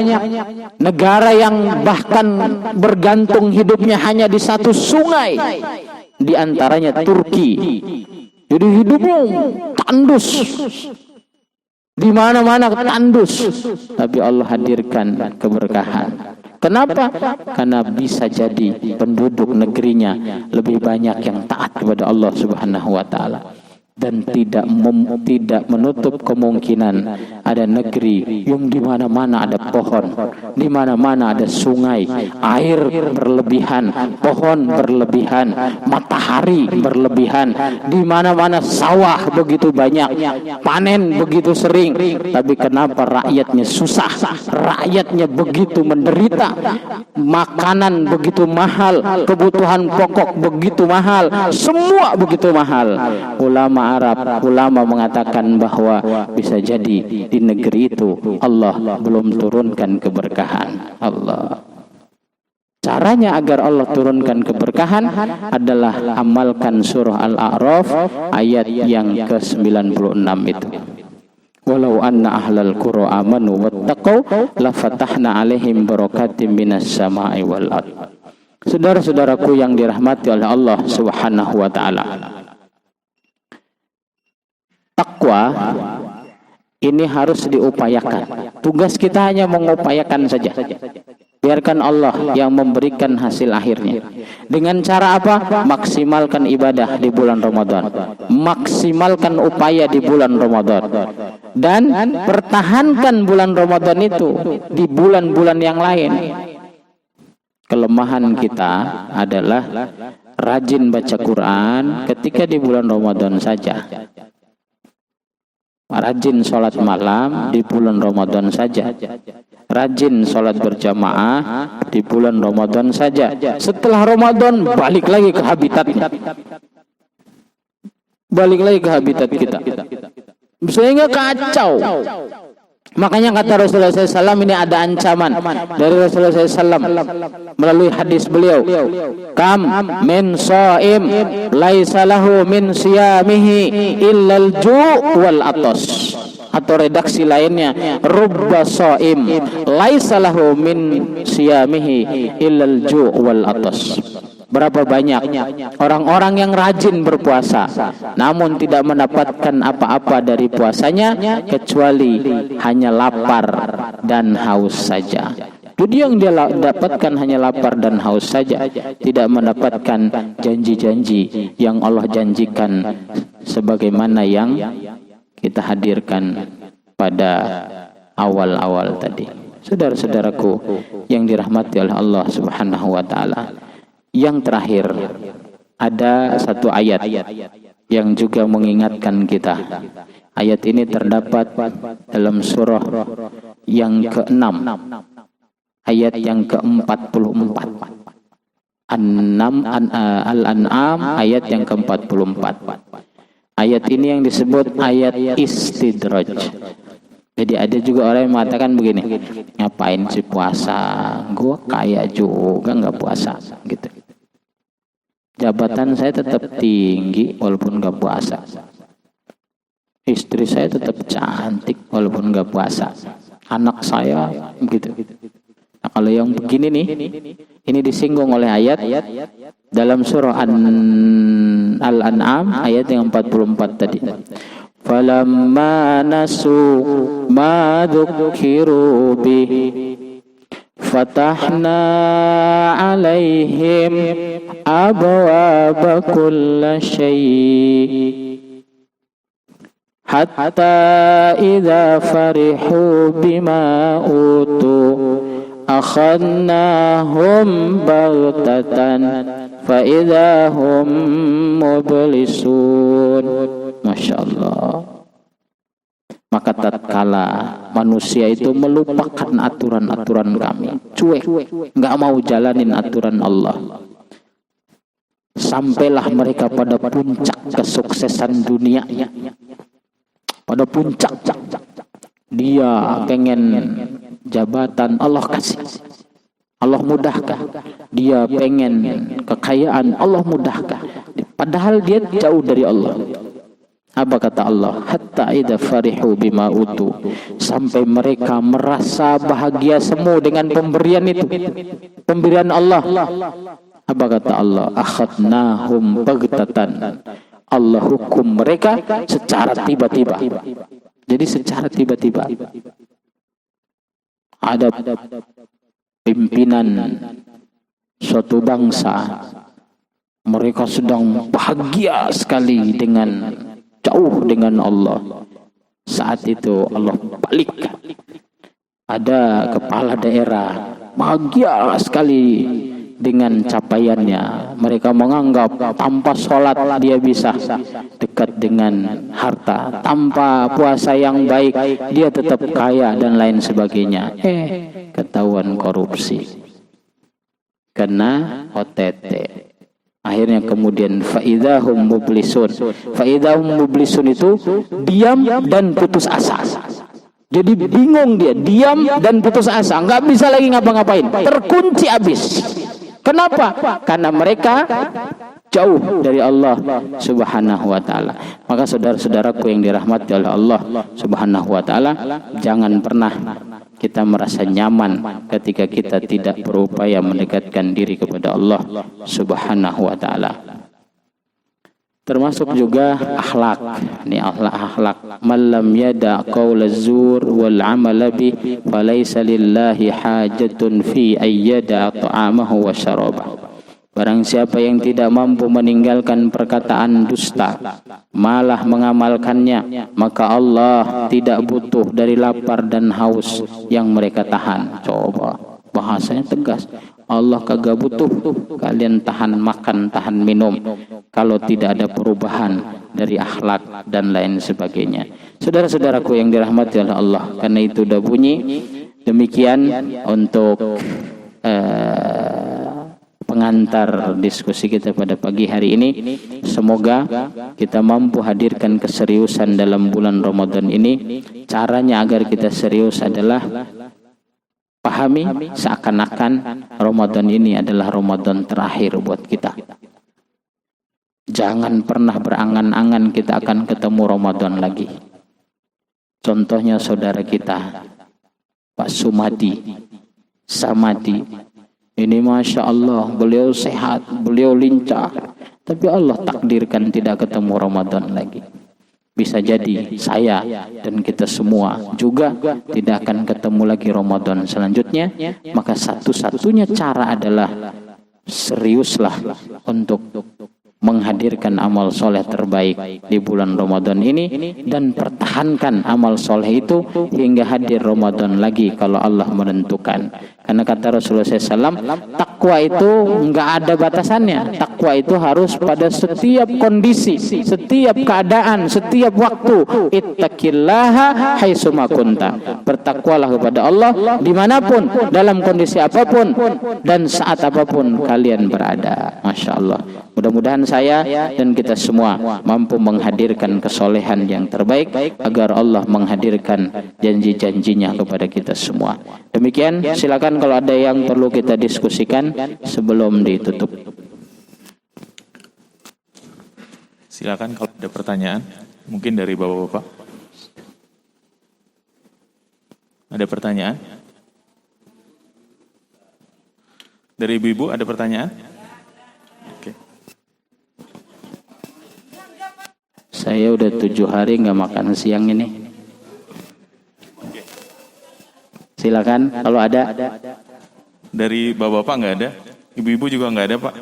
negara yang bahkan bergantung hidupnya hanya di satu sungai. di antaranya Turki. Jadi hidupnya tandus, di mana-mana tandus, tapi Allah hadirkan keberkahan. Kenapa? Karena bisa jadi penduduk negerinya lebih banyak yang taat kepada Allah Subhanahu wa taala. Dan tidak menutup kemungkinan ada negeri yang di mana-mana ada pohon, di mana-mana ada sungai, air berlebihan, pohon berlebihan, matahari berlebihan, di mana-mana sawah begitu banyak, panen begitu sering, tapi kenapa rakyatnya susah, rakyatnya begitu menderita, makanan begitu mahal, kebutuhan pokok begitu mahal, semua begitu mahal. Ulama mengatakan bahwa bisa jadi di negeri itu Allah belum turunkan keberkahan. Allah. Caranya agar Allah turunkan keberkahan adalah amalkan surah Al-A'raf ayat yang ke-96 itu. Walau anna ahlal qura amanu wattaqau lafatahna alaihim barakatim minas sama'i wal ard. Saudara-saudaraku yang dirahmati oleh Allah Subhanahu wa taala. Takwa ini harus diupayakan. Tugas kita hanya mengupayakan saja. Biarkan Allah yang memberikan hasil akhirnya. Dengan cara apa? Maksimalkan ibadah di bulan Ramadan. Maksimalkan upaya di bulan Ramadan. Dan pertahankan bulan Ramadan itu di bulan-bulan yang lain. Kelemahan kita adalah rajin baca Quran ketika di bulan Ramadan saja. Rajin sholat malam di bulan Ramadan saja. Rajin sholat berjamaah di bulan Ramadan saja. Setelah Ramadan balik lagi ke habitatnya. Balik lagi ke habitat kita. Sehingga kacau. Makanya kata Rasulullah SAW ini ada ancaman dari Rasulullah SAW melalui hadis beliau. Kam min shaim laisa lahu min siyamihi illal ju' wal atas. Atau redaksi lainnya, rubba shaim laisa lahu min siyamihi illal ju' wal atas. Berapa banyak orang-orang yang rajin berpuasa namun tidak mendapatkan apa-apa dari puasanya kecuali hanya lapar dan haus saja. Jadi yang dia dapatkan hanya lapar dan haus saja, tidak mendapatkan janji-janji yang Allah janjikan sebagaimana yang kita hadirkan pada awal-awal tadi. Saudara-saudaraku yang dirahmati oleh Allah Subhanahu wa taala. Yang terakhir, ada satu ayat yang juga mengingatkan kita. Ayat ini terdapat dalam surah yang ke-6, ayat yang ke-44. Al-An'am ayat yang ke-44. Ayat ini yang disebut ayat istidraj. Jadi ada juga orang yang mengatakan begini, ngapain sih puasa? Gua kaya juga nggak puasa, gitu. Jabatan saya tetap tinggi walaupun nggak puasa. Istri saya tetap cantik walaupun nggak puasa. Anak saya gitu. Nah, kalau yang begini nih, ini disinggung oleh ayat dalam surah Al-An'am ayat yang 44 tadi. Falamma nasu ma dzukiru bihi fatahna alaihim abwaaba kulli syai' hatta idza farihu bima utu akhadnahum baghtatan fa idza hum mublisun. Masya Allah. Maka tatkala manusia itu melupakan aturan-aturan kami, cuek, nggak mau jalanin aturan Allah, sampailah mereka pada puncak kesuksesan dunia. Pada puncak, dia pengen jabatan, Allah kasih, Allah mudahkan. Dia pengen kekayaan, Allah mudahkan. Padahal dia jauh dari Allah. Apa kata Allah? Hatta idza farihu bima utu, sampai mereka merasa bahagia semu dengan pemberian itu, pemberian Allah. Apa kata Allah? Akhadnahum baghtatan. Allah hukum mereka secara tiba-tiba. Jadi secara tiba-tiba. Ada pimpinan suatu bangsa, mereka sedang bahagia sekali dengan jauh dengan Allah. Saat itu Allah balikkan. Ada kepala daerah bahagia sekali dengan capaiannya. Mereka menganggap tanpa sholat dia bisa dekat dengan harta, tanpa puasa yang baik dia tetap kaya dan lain sebagainya. Ketahuan korupsi, kena OTT. Akhirnya kemudian faidahum mublisun. Faidahum mublisun itu diam dan putus asa. Jadi bingung dia, diam dan putus asa, nggak bisa lagi ngapa-ngapain, terkunci habis. Kenapa? Karena mereka jauh dari Allah Subhanahu wa taala. Maka saudara-saudaraku yang dirahmati oleh Allah Subhanahu wa taala, jangan pernah kita merasa nyaman ketika kita tidak berupaya mendekatkan diri kepada Allah Subhanahu wa taala. Termasuk juga akhlak. Ini akhlak. Man lam yada qaul az-zur wal amala bi falaysa lillahi hajatun fi ayyada ta'amahu wa syarabah. Barang siapa yang tidak mampu meninggalkan perkataan dusta, malah mengamalkannya, maka Allah tidak butuh dari lapar dan haus yang mereka tahan. Coba, bahasanya tegas. Allah kagak butuh kalian tahan makan, tahan minum, kalau tidak ada perubahan dari akhlak dan lain sebagainya. Saudara-saudaraku yang dirahmati oleh Allah, karena itu udah bunyi demikian untuk pengantar diskusi kita pada pagi hari ini. Semoga kita mampu hadirkan keseriusan dalam bulan Ramadan ini. Caranya agar kita serius adalah pahami seakan-akan Ramadan ini adalah Ramadan terakhir buat kita. Jangan pernah berangan-angan kita akan ketemu Ramadan lagi. Contohnya saudara kita Pak Sumadi Samadi, ini Masya Allah, beliau sehat, beliau lincah, tapi Allah takdirkan tidak ketemu Ramadan lagi. Bisa jadi saya dan kita semua juga tidak akan ketemu lagi Ramadan selanjutnya. Maka satu-satunya cara adalah seriuslah untuk menghadirkan amal soleh terbaik di bulan Ramadan ini, dan pertahankan amal soleh itu hingga hadir Ramadan lagi kalau Allah menentukan. Karena kata Rasulullah SAW, takwa itu nggak ada batasannya. Takwa itu harus pada setiap kondisi, setiap keadaan, setiap waktu. Ittaqillaha haitsuma kunta. Bertakwalah kepada Allah dimanapun, dalam kondisi apapun, dan saat apapun kalian berada. Masya Allah. Mudah-mudahan saya dan kita semua mampu menghadirkan kesolehan yang terbaik agar Allah menghadirkan janji-janjinya kepada kita semua. Demikian, silakan kalau ada yang perlu kita diskusikan sebelum ditutup. Silakan kalau ada pertanyaan, mungkin dari bapak-bapak. Ada pertanyaan? Dari ibu-ibu ada pertanyaan? Oke. Saya udah 7 hari nggak makan siang ini. Silakan kalau ada. Dari bapak-bapak nggak ada? Ibu-ibu juga nggak ada, Pak?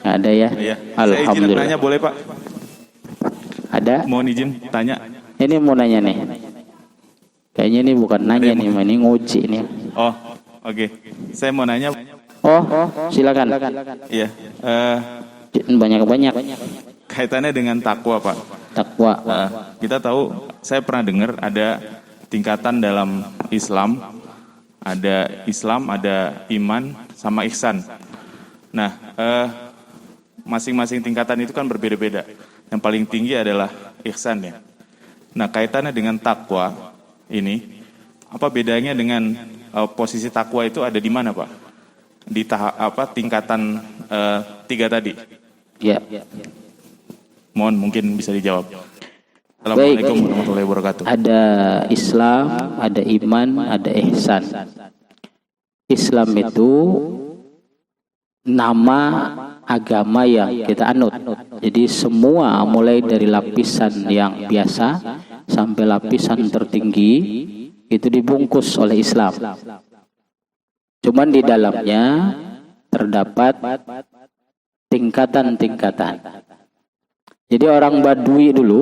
Nggak ada ya? Iya. Alhamdulillah. Saya izin tanya boleh, Pak? Ada? Mohon izin tanya. Ini mau nanya nih. Kayaknya ini bukan nanya nih, ini nguji nih. Oh, oke. Saya mau nanya. Oh, silakan. Iya. Banyak-banyak. Kaitannya dengan takwa, Pak. Takwa. Kita tahu, saya pernah dengar ada tingkatan dalam Islam. Ada Islam, ada iman, sama ihsan. Nah, masing-masing tingkatan itu kan berbeda-beda. Yang paling tinggi adalah ihsan ya. Nah, kaitannya dengan takwa ini, apa bedanya dengan posisi takwa itu ada di mana, Pak? Di tingkatan 3 tadi? Ya. Mohon mungkin bisa dijawab. Assalamualaikum warahmatullahi wabarakatuh. Ada Islam, ada iman, ada ihsan. Islam itu nama agama yang kita anut. Jadi semua mulai dari lapisan yang biasa sampai lapisan tertinggi itu dibungkus oleh Islam. Cuman di dalamnya terdapat tingkatan-tingkatan. Jadi orang Badui dulu,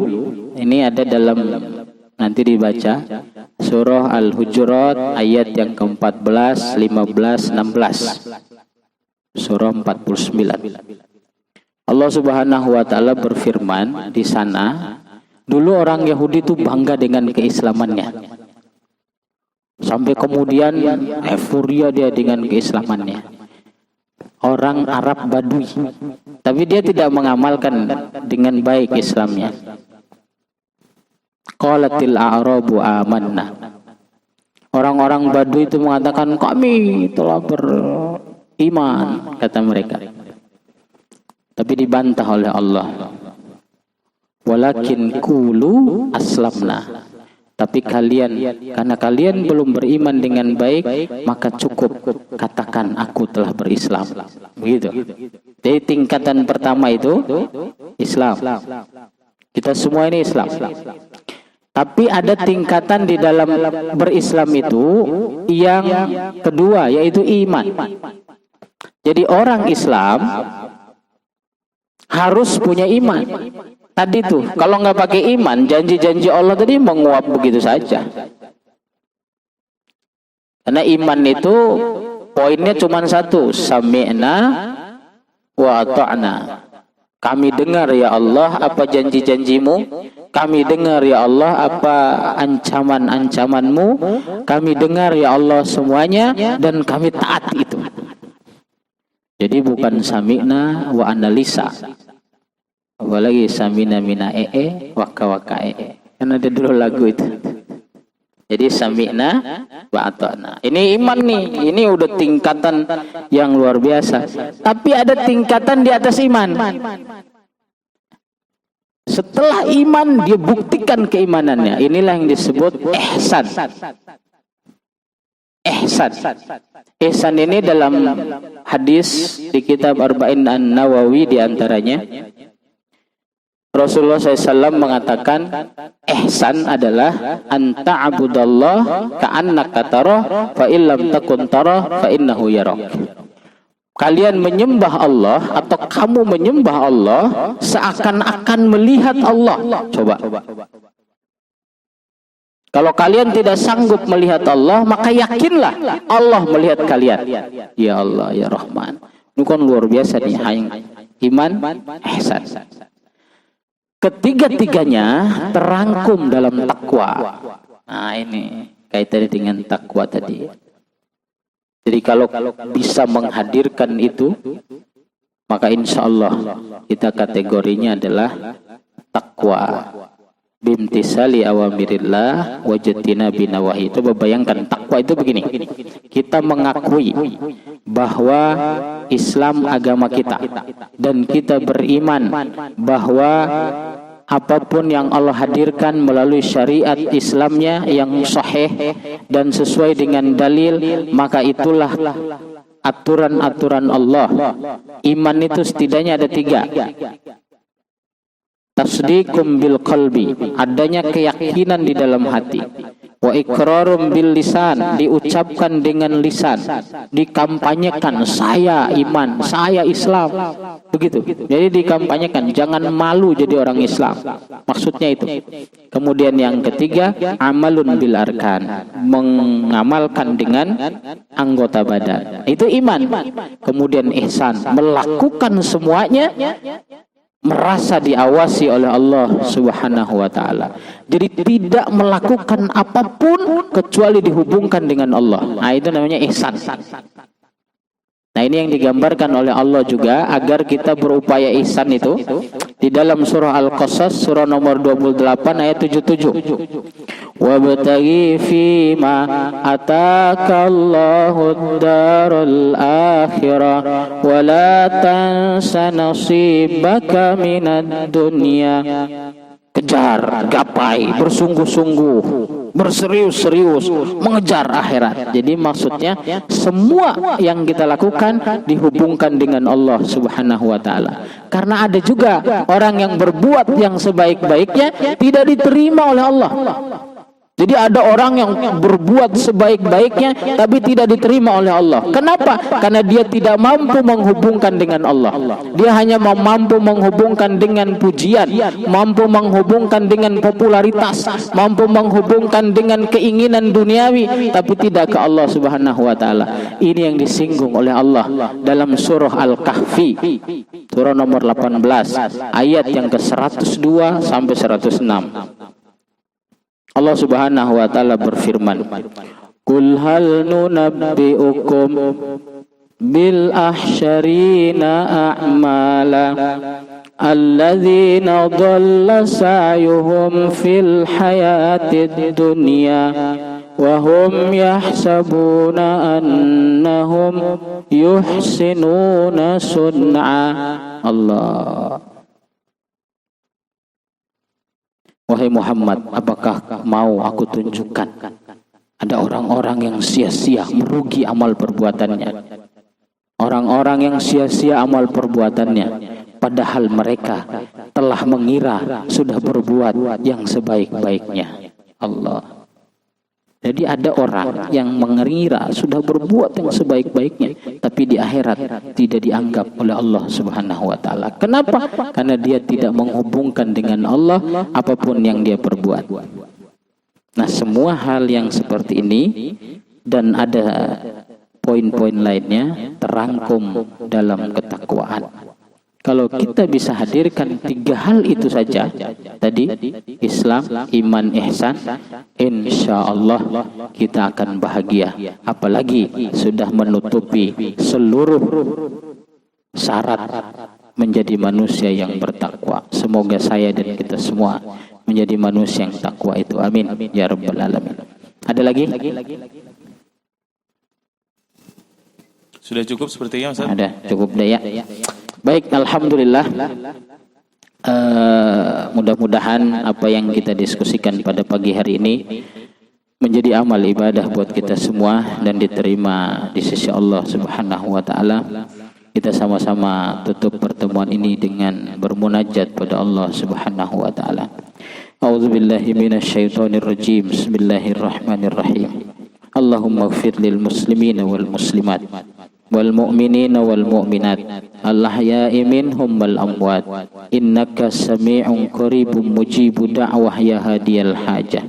ini ada dalam, nanti dibaca surah Al-Hujurat ayat yang ke-14, 15, 16. Surah 49. Allah Subhanahu wa taala berfirman di sana, dulu orang Yahudi itu bangga dengan keislamannya. Sampai kemudian euforia dia dengan keislamannya. Orang Arab Badui, tapi dia tidak mengamalkan dengan baik Islamnya. Qalatil a'rabu amanna. Orang-orang Badui itu mengatakan kami telah beriman, kata mereka. Tapi dibantah oleh Allah. Walakin qulu aslamna. Tapi kalian, karena kalian belum beriman dengan baik, maka cukup katakan aku telah berislam. Begitu. Jadi tingkatan pertama itu Islam. Kita semua ini Islam. Tapi ada tingkatan di dalam berislam itu yang kedua, yaitu iman. Jadi orang Islam harus punya iman. Tadi tuh, kalau nggak pakai iman, janji-janji Allah tadi menguap begitu saja. Karena iman itu poinnya cuma satu, sami'na wa ata'na. Kami dengar ya Allah apa janji-janjimu, kami dengar ya Allah apa ancaman-ancamanmu, kami dengar ya Allah semuanya dan kami taat itu. Jadi bukan sami'na wa analisa. Apalagi samina mina waka waka kan ada dulu lagu itu. Jadi sami'na wa ata'na. Ini iman nih, ini udah tingkatan yang luar biasa. Tapi ada tingkatan di atas iman. Setelah iman dia buktikan keimanannya. Inilah yang disebut ihsan. Ihsan. Ihsan ini dalam hadis di kitab Arba'in An-Nawawi diantaranya. Rasulullah SAW mengatakan ihsan adalah anta'abudallah ka'annaka tarah fa illam takun tarah fa innahu yarak. Kalian menyembah Allah atau kamu menyembah Allah seakan-akan melihat Allah. Coba. Kalau kalian tidak sanggup melihat Allah, maka yakinlah Allah melihat kalian. Ya Allah, ya Rahman. Ini kan luar biasa nih, iman, ihsan. Ketiga-tiganya terangkum dalam takwa. Nah ini kaitannya dengan takwa tadi. Jadi kalau bisa menghadirkan itu, maka insya Allah kita kategorinya adalah takwa. Bimtisali awamirillah wajtina binawahi. Itu bayangkan takwa itu begini. Kita mengakui bahwa Islam agama kita dan kita beriman bahwa apapun yang Allah hadirkan melalui syariat Islamnya yang sahih dan sesuai dengan dalil, maka itulah aturan-aturan Allah. Iman itu setidaknya ada 3. Tasdiqum bil qalbi, adanya keyakinan di dalam hati. Wa iqrarum bil lisan, diucapkan dengan lisan, dikampanyekan saya iman, saya Islam. Begitu. Jadi dikampanyekan, jangan malu jadi orang Islam. Maksudnya itu. Kemudian yang ketiga, amalun bil arkan, mengamalkan dengan anggota badan. Itu iman. Kemudian ihsan, melakukan semuanya merasa diawasi oleh Allah Subhanahu wa taala. Jadi tidak melakukan apapun kecuali dihubungkan dengan Allah. Nah, itu namanya ihsan. Nah, ini yang digambarkan oleh Allah juga agar kita berupaya ihsan itu di dalam surah Al-Qasas surah nomor 28 ayat 77. Wabtaghi fima ataakallahu ad-darul akhirah wa la tansa nasibaka minad dunya. kejar, gapai, bersungguh-sungguh, berserius-serius mengejar akhirat. Jadi maksudnya semua yang kita lakukan dihubungkan dengan Allah Subhanahu wa taala. Karena ada juga orang yang berbuat yang sebaik-baiknya tidak diterima oleh Allah. Jadi ada orang yang berbuat sebaik-baiknya tapi tidak diterima oleh Allah. Kenapa? Karena dia tidak mampu menghubungkan dengan Allah. Dia hanya mampu menghubungkan dengan pujian, mampu menghubungkan dengan popularitas, mampu menghubungkan dengan keinginan duniawi, tapi tidak ke Allah Subhanahu wa taala. Ini yang disinggung oleh Allah dalam surah Al-Kahfi, surah nomor 18, ayat yang ke-102 sampai 106. Allah Subhanahu wa taala berfirman, "Qul hal nunabbi'ukum bil ahsyarina a'mala alladzina dhalla sa'yuhum fil hayatid dunya wa hum yahsabuna annahum yuhsinuna sun'a." Allah. Wahai Muhammad, apakah mau aku tunjukkan ada orang-orang yang sia-sia merugi amal perbuatannya, orang-orang yang sia-sia amal perbuatannya, padahal mereka telah mengira sudah berbuat yang sebaik-baiknya. Allah. Jadi ada orang yang mengira sudah berbuat yang sebaik-baiknya, tapi di akhirat tidak dianggap oleh Allah Subhanahu wa taala. Kenapa? Karena dia tidak menghubungkan dengan Allah apapun yang dia perbuat. Nah, semua hal yang seperti ini dan ada poin-poin lainnya terangkum dalam ketakwaan. Kalau kita bisa hadirkan 3 hal itu saja tadi, Islam, iman, ihsan, insya Allah kita akan bahagia. Apalagi sudah menutupi seluruh syarat menjadi manusia yang bertakwa. Semoga saya dan kita semua menjadi manusia yang takwa itu. Amin ya rabbal alamin. Ada lagi? Sudah cukup sepertinya, Ustaz? Ada, cukup deh ya. Baik, alhamdulillah. Mudah-mudahan apa yang kita diskusikan pada pagi hari ini menjadi amal ibadah buat kita semua dan diterima di sisi Allah Subhanahu wa taala. Kita sama-sama tutup pertemuan ini dengan bermunajat pada Allah Subhanahu wa taala. A'udzubillahi minasyaitonir rajim. Bismillahirrahmanirrahim. Allahumma ighfir lil muslimina wal muslimat wal mu'minina wal mu'minat al-ahya'i minhum wal amwat innaka sami'un qaribun mujibu da'wah ya hadiyal hajah.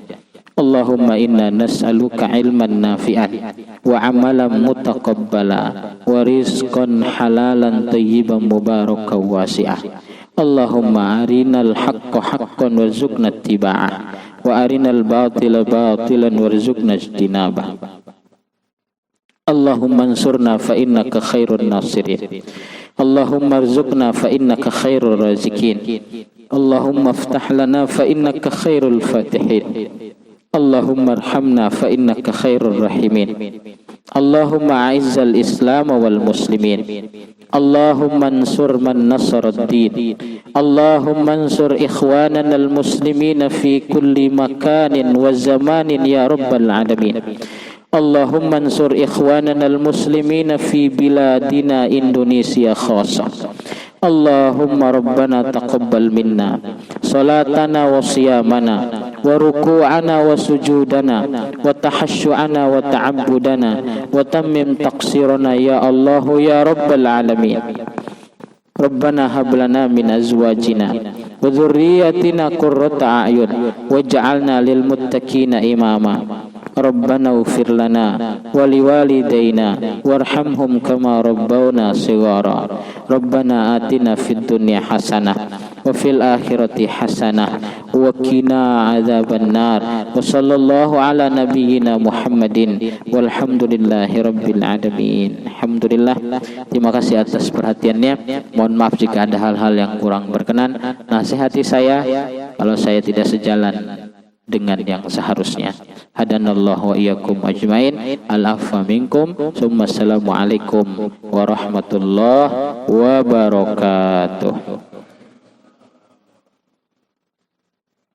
Allahumma inna nas'aluka ilman nafi'an wa amalan mutaqabbala wa rizqan halalan tayyiban mubarakan wasi'ah. Allahumma arinal haqqa haqqan warzuqna ittiba'ah wa arinal batila batilan warzuqna ijtinabah. Allahumma ansurna fa innaka khairun nasirin. Allahumma arzuqna fa innaka khairur razikin. Allahumma aftah lana fa innaka khairul fatihin. Allahumma arhamna fa innaka khairur rahimin. Allahumma a'izzal islam wal muslimin. Allahumma ansur man nasara ad-din. Allahumma ansur ikhwanana al muslimina fi kulli makanin wa zamanin ya rabbal alamin. Allahumma ansur ikhwanana al-muslimina fi biladina Indonesia khasa. Allahumma rabbana taqabbal minna salatana wa siyamana wa ruku'ana wa sujudana wa tahassyu'ana wa ta'abbudana wa tammim taqsirana ya Allah ya rabbal alamin. Rabbana hab lana min azwajina wa dhurriyyatina qurrata a'yun waj'alna lil muttaqina imama. Rabbana ighfir lana wa liwalidayna warhamhum kama rabbawna shighara. Rabbana atina fid dunya hasanah wa fil akhirati hasanah wa qina adzabannar. Wa sallallahu ala nabiyyina Muhammadin walhamdulillahi rabbil alamin. Alhamdulillah. Terima kasih atas perhatiannya. Mohon maaf jika ada hal-hal yang kurang berkenan. Nasihati saya kalau saya tidak sejalan dengan yang seharusnya. Hadanallahu wa iyyakum ajmain. Al-afwa minkum. Assalamualaikum warahmatullahi wabarakatuh.